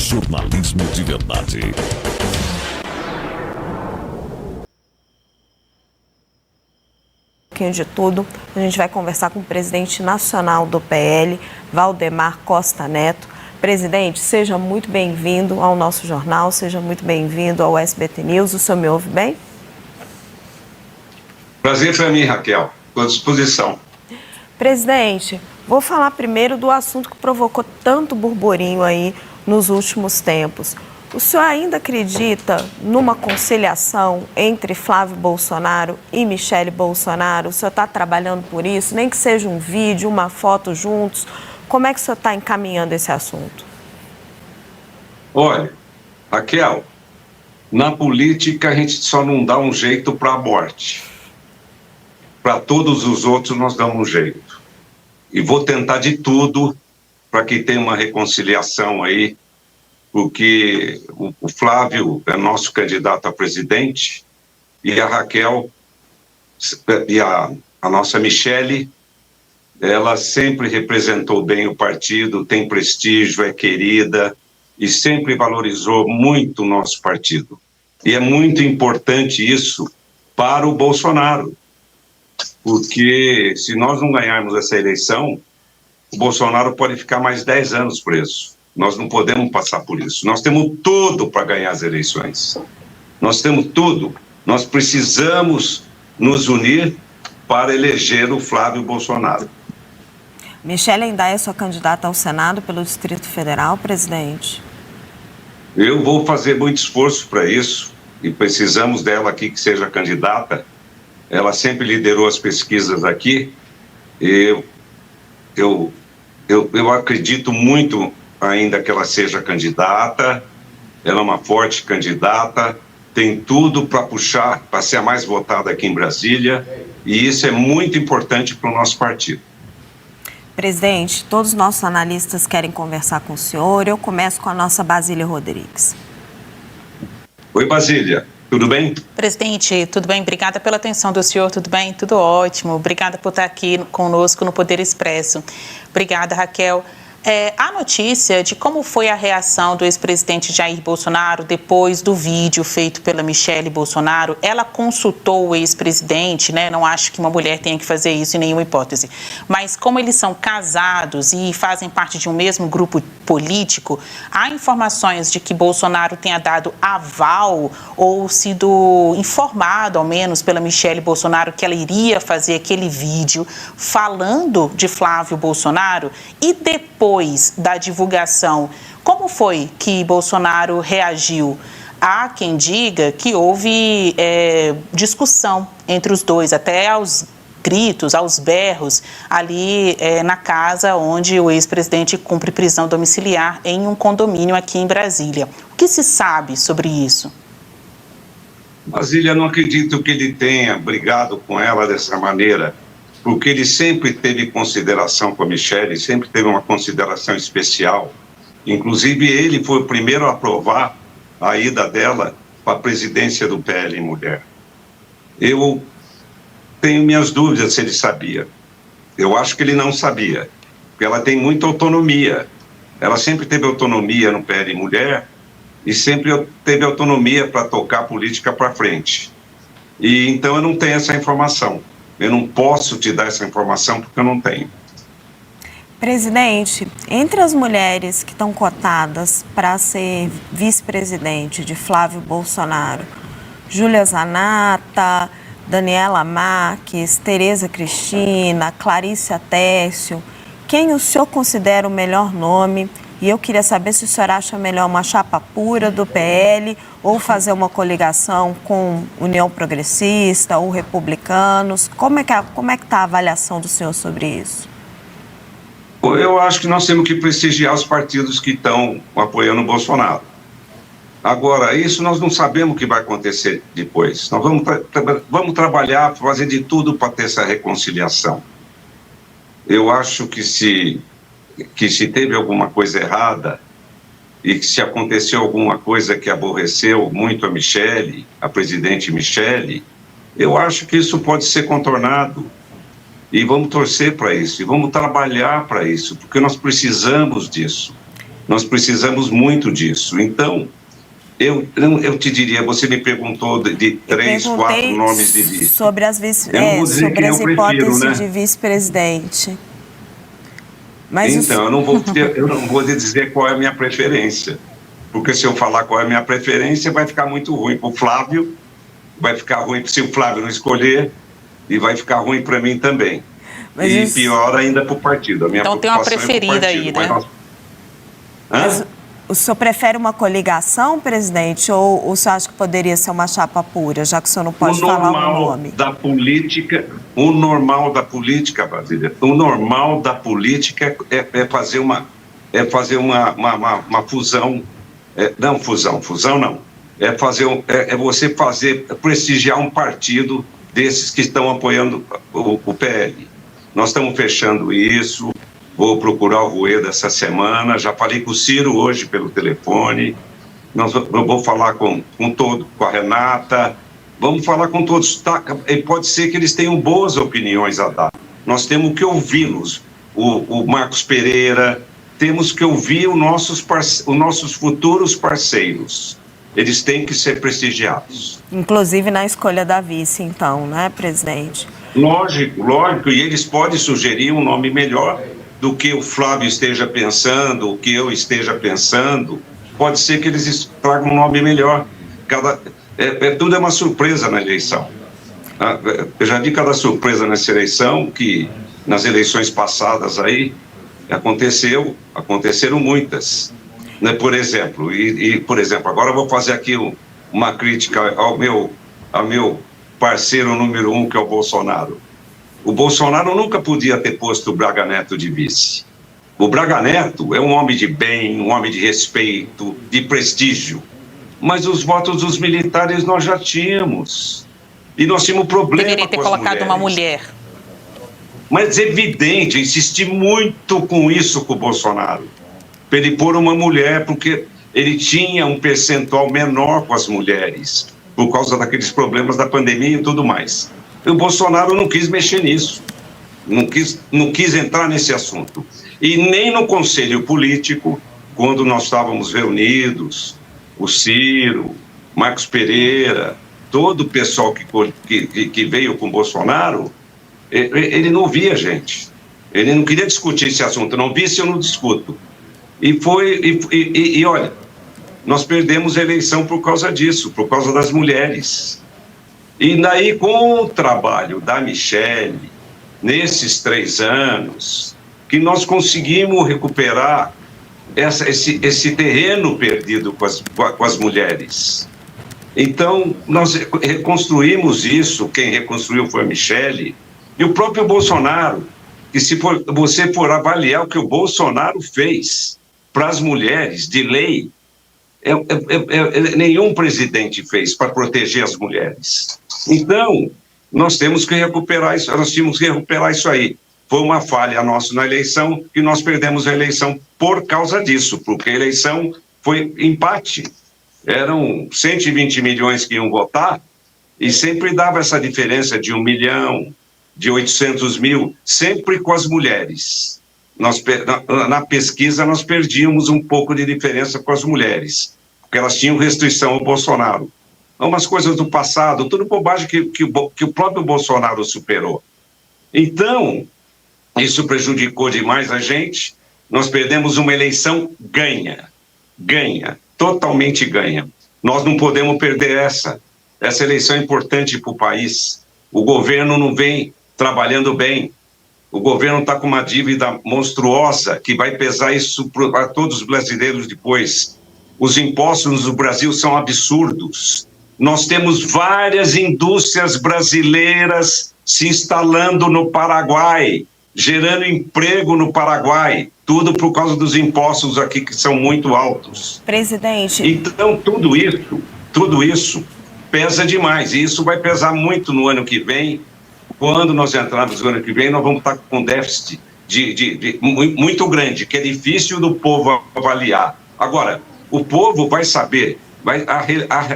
Jornalismo de verdade. De tudo, a gente vai conversar com o presidente nacional do PL, Valdemar Costa Neto. Presidente, seja muito bem-vindo ao nosso jornal, seja muito bem-vindo ao SBT News. O senhor me ouve bem? Prazer foi a mim, Raquel. Estou à disposição. Presidente, vou falar primeiro do assunto que provocou tanto burburinho aí nos últimos tempos. O senhor ainda acredita numa conciliação entre Flávio Bolsonaro e Michele Bolsonaro? O senhor está trabalhando por isso? Nem que seja um vídeo, uma foto juntos. Como é que o senhor está encaminhando esse assunto? Olha, Raquel, na política a gente só não dá um jeito para a morte. Para todos os outros nós damos um jeito. E vou tentar de tudo para que tenha uma reconciliação aí, porque o Flávio é nosso candidato a presidente e a Raquel e a nossa Michele, ela sempre representou bem o partido, tem prestígio, é querida e sempre valorizou muito o nosso partido. E é muito importante isso para o Bolsonaro, porque se nós não ganharmos essa eleição, o Bolsonaro pode ficar mais 10 anos preso. Nós não podemos passar por isso. Nós temos tudo para ganhar as eleições. Nós temos tudo. Nós precisamos nos unir para eleger o Flávio Bolsonaro. Michele ainda é sua candidata ao Senado pelo Distrito Federal, presidente? Eu vou fazer muito esforço para isso e precisamos dela aqui que seja candidata. Ela sempre liderou as pesquisas aqui. Eu acredito muito ainda que ela seja candidata. Ela é uma forte candidata, tem tudo para puxar, para ser a mais votada aqui em Brasília, e isso é muito importante para o nosso partido. Presidente, todos os nossos analistas querem conversar com o senhor. Eu começo com a nossa Basília Rodrigues. Oi, Basília. Tudo bem? Presidente, tudo bem? Obrigada pela atenção do senhor, tudo bem? Tudo ótimo. Obrigada por estar aqui conosco no Poder Expresso. Obrigada, Raquel. A notícia de como foi a reação do ex-presidente Jair Bolsonaro depois do vídeo feito pela Michele Bolsonaro, ela consultou o ex-presidente, né? Não acho que uma mulher tenha que fazer isso em nenhuma hipótese, mas como eles são casados e fazem parte de um mesmo grupo político, há informações de que Bolsonaro tenha dado aval ou sido informado, ao menos, pela Michele Bolsonaro que ela iria fazer aquele vídeo falando de Flávio Bolsonaro e depois da divulgação, como foi que Bolsonaro reagiu? Há quem diga que houve discussão entre os dois, até aos gritos, aos berros, ali na casa onde o ex-presidente cumpre prisão domiciliar em um condomínio aqui em Brasília. O que se sabe sobre isso? Brasília, não acredito que ele tenha brigado com ela dessa maneira, porque ele sempre teve consideração com a Michele, sempre teve uma consideração especial. Inclusive, ele foi o primeiro a aprovar a ida dela para a presidência do PL Mulher. Eu tenho minhas dúvidas se ele sabia. Eu acho que ele não sabia, porque ela tem muita autonomia. Ela sempre teve autonomia no PL Mulher e sempre teve autonomia para tocar a política para frente. E então eu não tenho essa informação. Eu não posso te dar essa informação porque eu não tenho. Presidente, entre as mulheres que estão cotadas para ser vice-presidente de Flávio Bolsonaro, Júlia Zanata, Daniela Marques, Tereza Cristina, Clarice Técio, quem o senhor considera o melhor nome? E eu queria saber se o senhor acha melhor uma chapa pura do PL ou fazer uma coligação com União Progressista ou Republicanos. Como é que está a avaliação do senhor sobre isso? Eu acho que nós temos que prestigiar os partidos que estão apoiando o Bolsonaro. Agora, isso nós não sabemos o que vai acontecer depois. Nós vamos trabalhar, fazer de tudo para ter essa reconciliação. Eu acho que se teve alguma coisa errada e que se aconteceu alguma coisa que aborreceu muito a Michele, a presidente Michele, eu acho que isso pode ser contornado e vamos torcer para isso, e vamos trabalhar para isso, porque nós precisamos disso. Nós precisamos muito disso. Então, eu te diria, você me perguntou de 3, 4 nomes de vice. Sobre as, sobre as hipóteses, né, de vice-presidente. Mas então, eu não vou dizer qual é a minha preferência, porque se eu falar qual é a minha preferência, vai ficar muito ruim para o Flávio, vai ficar ruim se o Flávio não escolher, e vai ficar ruim para mim também. Mas pior ainda para o partido. Então tem uma preferida aí, né? Mas o senhor prefere uma coligação, presidente, ou o senhor acha que poderia ser uma chapa pura, já que o senhor não pode falar o nome? O normal da política, Brasília, o normal da política é fazer uma fusão, fusão não, é você prestigiar um partido desses que estão apoiando o PL. Nós estamos fechando isso. Vou procurar o Rueda essa semana, já falei com o Ciro hoje pelo telefone, eu vou falar com a Renata, vamos falar com todos. Tá, pode ser que eles tenham boas opiniões a dar. Nós temos que ouvi-los. O Marcos Pereira, temos que ouvir os nossos futuros parceiros. Eles têm que ser prestigiados. Inclusive na escolha da vice, então, né, presidente? Lógico, e eles podem sugerir um nome melhor do que o Flávio esteja pensando, o que eu esteja pensando. Pode ser que eles tragam um nome melhor. Tudo é uma surpresa na eleição. Eu já vi cada surpresa nessa eleição, que nas eleições passadas aí aconteceram muitas. Né? Por exemplo, agora eu vou fazer aqui uma crítica ao meu parceiro número 1, que é o Bolsonaro. O Bolsonaro nunca podia ter posto o Braga Neto de vice. O Braga Neto é um homem de bem, um homem de respeito, de prestígio. Mas os votos dos militares nós já tínhamos. E nós tínhamos problema com as mulheres. Deveria ter colocado uma mulher. Mas é evidente, eu insisti muito com isso com o Bolsonaro. Para ele pôr uma mulher, porque ele tinha um percentual menor com as mulheres, por causa daqueles problemas da pandemia e tudo mais. O Bolsonaro não quis mexer nisso, não quis entrar nesse assunto. E nem no Conselho Político, quando nós estávamos reunidos, o Ciro, Marcos Pereira, todo o pessoal que veio com o Bolsonaro, ele não via a gente. Ele não queria discutir esse assunto. Não vi se eu não discuto. E olha, nós perdemos a eleição por causa disso, por causa das mulheres. E daí, com o trabalho da Michele, nesses 3 anos, que nós conseguimos recuperar esse terreno perdido com as mulheres. Então, nós reconstruímos isso, quem reconstruiu foi a Michele, e o próprio Bolsonaro, que se você for avaliar o que o Bolsonaro fez para as mulheres, de lei, nenhum presidente fez para proteger as mulheres. Então, nós temos que recuperar isso, aí. Foi uma falha nossa na eleição e nós perdemos a eleição por causa disso, porque a eleição foi empate. Eram 120 milhões que iam votar e sempre dava essa diferença de 1 milhão, de 800 mil, sempre com as mulheres. Na pesquisa, nós perdíamos um pouco de diferença com as mulheres, porque elas tinham restrição ao Bolsonaro. Umas coisas do passado, tudo bobagem que o próprio Bolsonaro superou. Então, isso prejudicou demais a gente. Nós perdemos uma eleição ganha, totalmente ganha. Nós não podemos perder essa eleição é importante para o país. O governo não vem trabalhando bem. O governo está com uma dívida monstruosa que vai pesar isso para todos os brasileiros depois. Os impostos no Brasil são absurdos. Nós temos várias indústrias brasileiras se instalando no Paraguai, gerando emprego no Paraguai, tudo por causa dos impostos aqui que são muito altos. Presidente. Então, tudo isso pesa demais, e isso vai pesar muito no ano que vem. Quando nós entrarmos no ano que vem, nós vamos estar com um déficit muito grande, que é difícil do povo avaliar. Agora, o povo vai saber,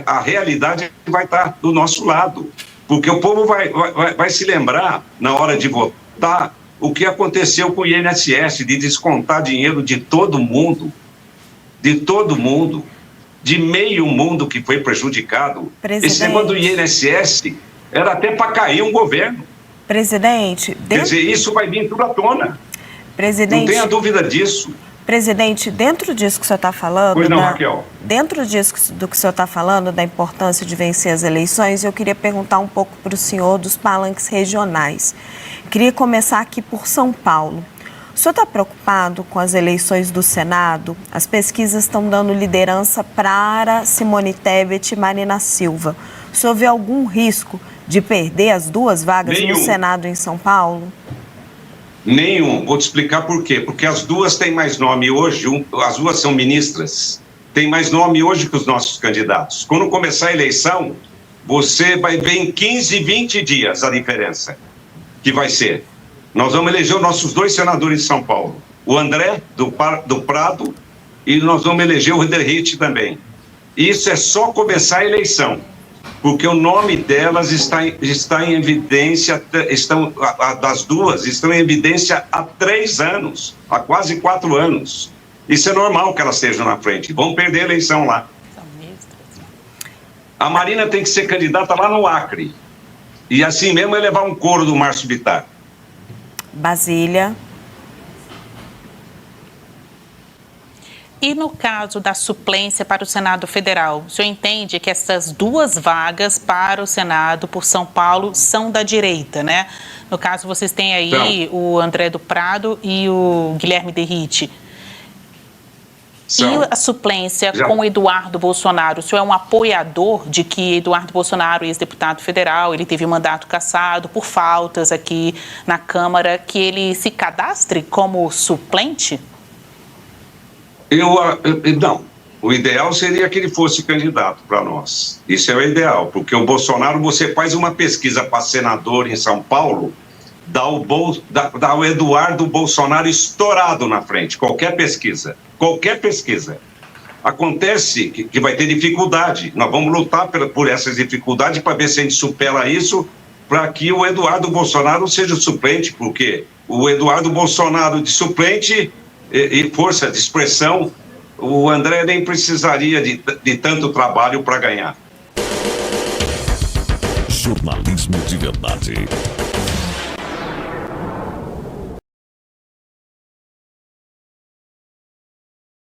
a realidade vai estar do nosso lado, porque o povo vai se lembrar, na hora de votar, o que aconteceu com o INSS, de descontar dinheiro de todo mundo, de todo mundo, de meio mundo que foi prejudicado. Presidente. Esse negócio do INSS era até para cair um governo. Presidente, Quer dizer, isso vai vir tudo à tona. presidente, Não tenha dúvida disso. presidente, dentro disso que o senhor está falando, Pois não, Raquel. dentro disso do que o senhor está falando, da importância de vencer as eleições, eu queria perguntar um pouco para o senhor dos palanques regionais. Queria começar aqui por São Paulo. O senhor está preocupado com as eleições do Senado? As pesquisas estão dando liderança para Simone Tebet e Marina Silva. O senhor vê algum risco de perder as duas vagas Nenhum. no Senado em São Paulo? Nenhum. Vou te explicar por quê. Porque as duas têm mais nome hoje, as duas são ministras, têm mais nome hoje que os nossos candidatos. Quando começar a eleição, você vai ver em 15, 20 dias a diferença que vai ser. Nós vamos eleger os nossos dois senadores de São Paulo, o André do Prado, e nós vamos eleger o Derrite também. Isso é só começar a eleição, porque o nome delas está em evidência, das duas estão em evidência há 3 anos, há quase 4 anos. Isso é normal que elas estejam na frente. Vão perder a eleição lá. A Marina tem que ser candidata lá no Acre. E assim mesmo é levar um couro do Márcio Bittar. Basília. E no caso da suplência para o Senado Federal, o senhor entende que essas duas vagas para o Senado por São Paulo são da direita, né? No caso, vocês têm aí o André do Prado e o Guilherme Derrite. E a suplência com o Eduardo Bolsonaro? O senhor é um apoiador de que Eduardo Bolsonaro, ex-deputado federal, ele teve mandato cassado por faltas aqui na Câmara, que ele se cadastre como suplente? Não. O ideal seria que ele fosse candidato para nós. Isso é o ideal, porque o Bolsonaro, você faz uma pesquisa para senador em São Paulo, dá o Eduardo Bolsonaro estourado na frente, qualquer pesquisa. Qualquer pesquisa. Acontece que vai ter dificuldade. Nós vamos lutar por essas dificuldades para ver se a gente supera isso, para que o Eduardo Bolsonaro seja o suplente, porque o Eduardo Bolsonaro de suplente e força de expressão, o André nem precisaria de tanto trabalho para ganhar. Jornalismo de verdade.